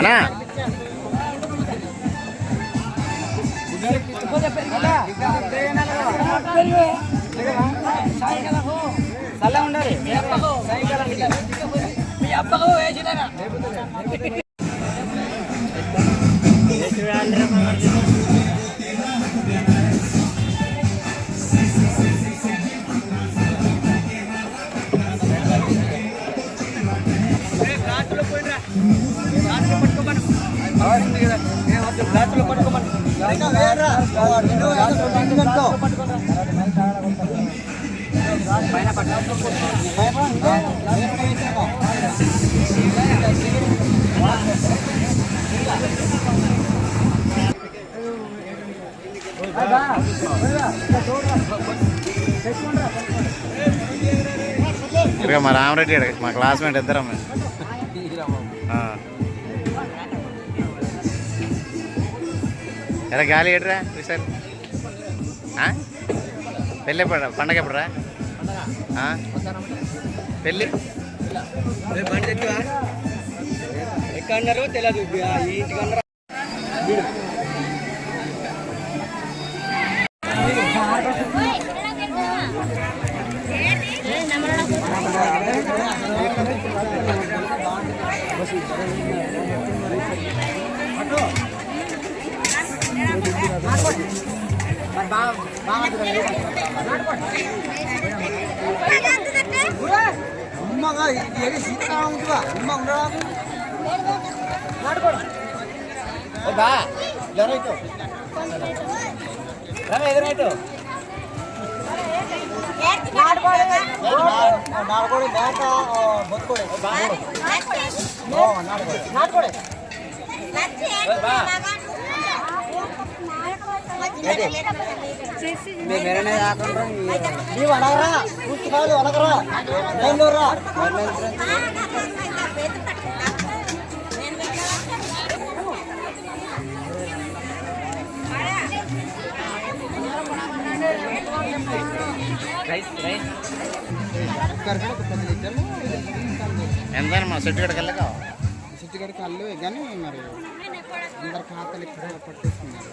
అన్నా చల్లగా ఉండాలి మీ అబ్బకు వేసిన ఇక మా రామరెడ్డి మా క్లాస్మేట్ ఇద్దరం ఎలా గాలి ఏడరా విశాల్ పెళ్ళి ఎప్పుడు పండగ ఎప్పుడురా పెళ్ళి ఎక్కడన్నారు తెలియదు ఇంటికన్నా అమ్మగా ఇది సీతా ఉంటుందా అమ్మ ఉండరా ఎదురైతే నాడుకోడి మేక బొత్తుకోడి నాటుకోడి నీవు అనగరా కూర్చున్నాడు అనగరా బయలురా ఎంత మా చెట్టుగడికి వెళ్ళక చెట్టుగడికి అల్లు కానీ మరి అందరు ఖాతాలు ఇక్కడ పట్టేస్తున్నారు.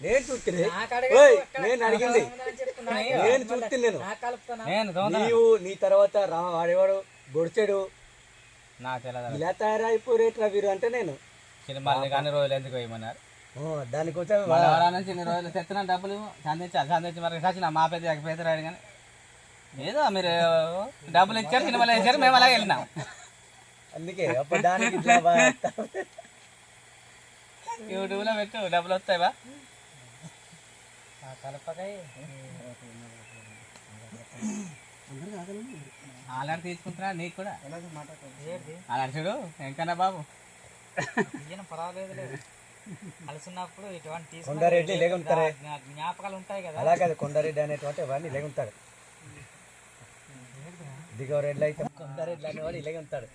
నేను చూస్తే నేను అడిగింది నేను చూస్తే నీవు నీ తర్వాత వాడేవాడు గొడిచాడు ఇలా తయారైపోరేట్రా వీరు అంటే నేను అన్ని రోజులు ఎందుకు వేయమన్నారు దానికోసం నుంచి ఇన్ని రోజులు తెచ్చిన డబ్బులు సంధించి మరి సచిన మా పెద్ద పేదరాడు కానీ ఏదో మీరు డబ్బులు ఇచ్చారు సినిమాలు వేసారు మేము అలాగే వెళ్ళినాం అందుకే అప్పుడు దానికి యూట్యూబ్లో పెట్టు డబ్బులు వస్తాయి బా అలాంటి తీసుకుంటున్నా నీకు కూడా అలాంటి చూడు ఎంకన్నా బాబు పర్వాలేదు కలిసినప్పుడు ఇటువంటి కొండారెడ్డి లేకుంటారే జ్ఞాపకాలు ఉంటాయి కదా. అలా కాదు కొండారెడ్డి అనేటువంటి వాడిని ఇలాగే ఉంటాడు. దిగవరెడ్డి అయితే కొండారెడ్డి అనేవాడు ఇలాగే ఉంటాడు.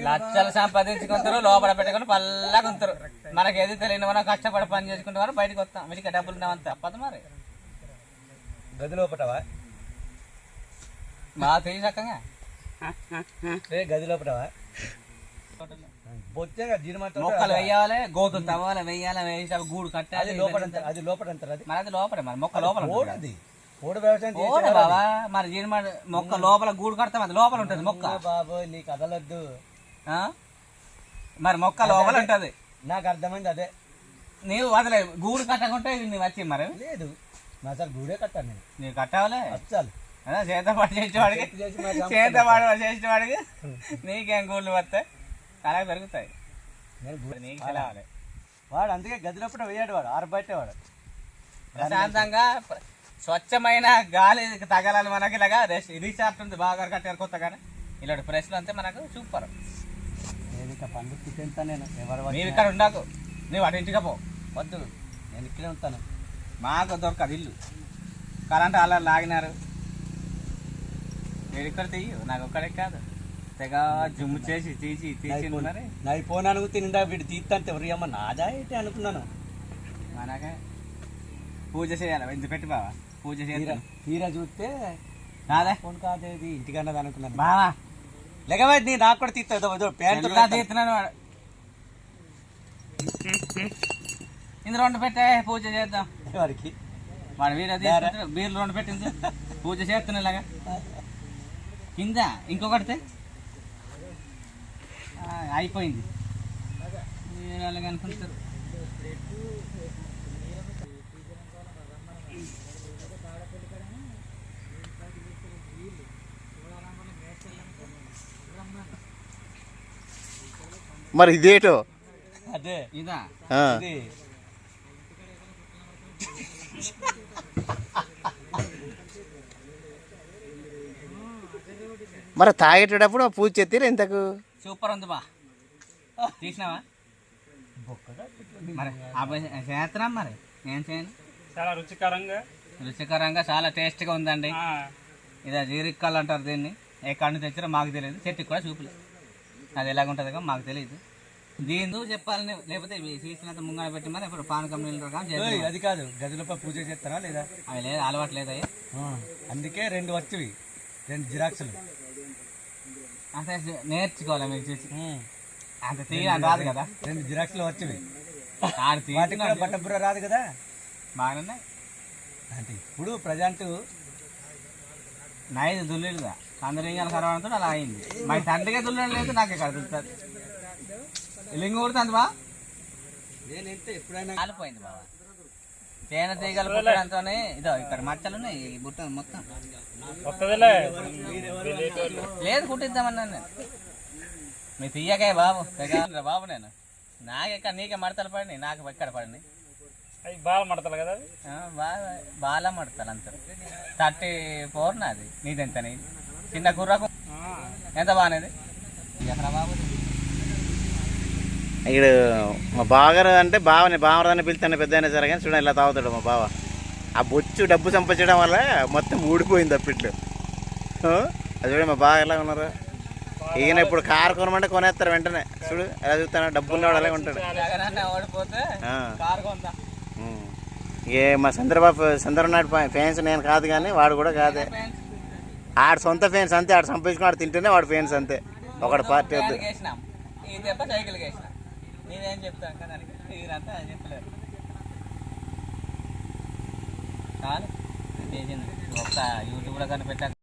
లక్షలు సంపాదించుకుంటారు లోపల పెట్టుకుని పల్లగా ఉంటారు. మనకి ఏది తెలియని మనం కష్టపడి పని చేసుకుంటే వారు బయటకు వస్తాం వీటికి డబ్బులు ఉన్నామంత తప్పదు మరి. గది లోపటవా బాగా తెలియ చక్కగా గది లోపటవా మొక్కలు వేయాలి గోతులు తవ్వాలి వేయాలి వేసి గూడు కట్టాలి అది లోపల అంటారు. అది మరి అది లోపలే మరి మొక్క లోపల ఓడి వ్యవసాయం బాబా మరి మొక్క లోపల గూడు కడతాం అది లోపల ఉంటుంది మొక్క. బాబు నీ కదలొద్దు మరి మొక్క లోపల ఉంటది. నాకు అర్థమైంది అదే నీవు వదలే గూడు కట్టకుంటే నువ్వు వచ్చి మరి లేదు నా సార్ గూడే కట్టాను నేను. నీవు కట్టావాలి చాలు అదే చేతపాటు చేసేవాడికి చేతపాటు నీకేం గూళ్ళు వస్తాయి అలా పెరుగుతాయి. నీకు సెలవాలి వాడు అందుకే గదిలోపట వేయాడు వాడు ఆరబట్టేవాడు. ప్రశాంతంగా స్వచ్ఛమైన గాలి తగలాలి మనకి ఇలాగా రీచార్ట్ ఉంది బాగా కట్టారు కొత్తగానే ఇలాంటి ప్రెస్లు అంతే మనకు సూపర్. నేను ఇక పండుగ తింటా నేను ఎవరు నీవు ఇక్కడ ఉండకు నువ్వు అటు ఇంటికి పో వద్దు నేను ఇక్కడే ఉంటాను. మాకు దొరకదు ఇల్లు కరెంట్ అలా లాగినారు నేను ఇక్కడ తీయు నాకు ఒక్కడే కాదు తెగ జుమ్ము చేసి తీసి తీసి మరి నా ఫోన్ అనుకు తిండా వీడు తీస్తంటే ఎవరు అమ్మ నాదా ఏంటి అనుకున్నాను. మనకే పూజ చేయాలి ఇంత పెట్టి బావా పూజ చేయాలి. తీరా చూస్తే కాదా ఫోన్ కాదేది ఇంటికన్నది అనుకున్నాను బావా లేకపోతే నీ నాకు కూడా తీస్తా ప్యాంటు ఎలా తీస్తున్నాను వాడు ఇందులో 2 పెట్టే పూజ చేద్దాం వారికి వాడు వీడియో తీసుకుంటే బీర్లు 2 పెట్టింది పూజ చేస్తున్నా ఇలాగా కింద ఇంకొకటితే అయిపోయింది అలాగే అనుకుంటారు మరి ఇదేటో అదే ఇదా ఆ. ఇది మరి తాగేటప్పుడు పూజ చేతిరా ఇంతకు సూపర్ ఉంది బా తీసినావా మరి చేస్తున్నాం మరి ఏం చేయను చాలా రుచికరంగా చాలా టేస్ట్గా ఉందండి ఇది జీరిక్కలు అంటారు దీన్ని ఎక్కడి నుంచి తెచ్చినా మాకు తెలియదు చెట్టుకి కూడా చూపలేదు అది ఎలాగుంటుందో మాకు తెలియదు దీని చెప్పాలని లేకపోతే సీసినంత ముంగన పెట్టి మరి ఇప్పుడు పానకం నీళ్ళు ఏయ్, అది కాదు గదిలోపై పూజ చేస్తారా లేదా అవి లేదు అలవాటు లేదయ్యా అందుకే 2 వచ్చేవి 2 జిరాక్సులు అంటే నేర్చుకోవాలి మీరు చూసి అంత తీయడం రాదు కదా 2 జిరాక్సులు వచ్చేవి ఆడు వాటికి కూడా తీసి బట్టబుర్ర రాదు కదా బాగానే అంటే ఇప్పుడు ప్రజెంట్ నైదు దుల్లుడుగా అందరూ ఇంకాల కరవడంతో అలా అయింది మా తండ్రిగా దుల్లడం లేదు నాకు ఇక్కడ దులుతుంది లింగు కొడుతుంది బా నేనైతే ఎప్పుడైనా కాలిపోయింది బాబా తేనె తీగలు పుట్టడంతోనే ఇదో ఇక్కడ మచ్చలు ఉన్నాయి ఈ బుట్ట మొత్తం లేదు కుట్టిద్దామన్నా నేను మీ తీయకాయ బాబు తెగలరా బాబు నేను నాకెక్కడ నీకే మడతలు పడినాయి నాకు ఎక్కడ పడినాయి బాగా మడతలు కదా బాగా మడతలు అంత 34 నాది నీదెంత నీది చిన్న గుర్రకు ఎంత బాగానేది ఎక్కడ బాబు ఇక్కడ మా బావగారు అంటే బావరాన్ని పిలుతానే పెద్ద అయినా సరే కానీ చూడండి ఇలా తాగుతాడు మా బావ ఆ బొచ్చు డబ్బు సంపాదించడం వల్ల మొత్తం ఊడిపోయింది అప్పిట్లు అది చూడండి మా బావ ఎలా ఉన్నారు ఈయన ఇప్పుడు కారు కొనమంటే కొనేస్తారు వెంటనే చూడు ఎలా చూస్తాను డబ్బు ఉన్నవాడు అలాగే ఉంటాడు జగనన్న ఓడిపోతే కారు కొందా ఏ మా చంద్రనాథ్ ఫ్యాన్స్ నేను కాదు కానీ వాడు కూడా కాదే ఆడు సొంత ఫ్యాన్స్ అంతే ఆడు సంపాదించుకుని ఆడు తింటేనే వాడు ఫ్యాన్స్ అంతే ఒకటి పార్టీ వద్దు వేసినాం ఈ దెబ్బ సైకిల్కి వేసినాం నేనేం చెప్తాను కదా దానికి మీరంతా చెప్పలేరు చాలు చేసింది ఒక యూట్యూబ్లో కానీ పెట్టాక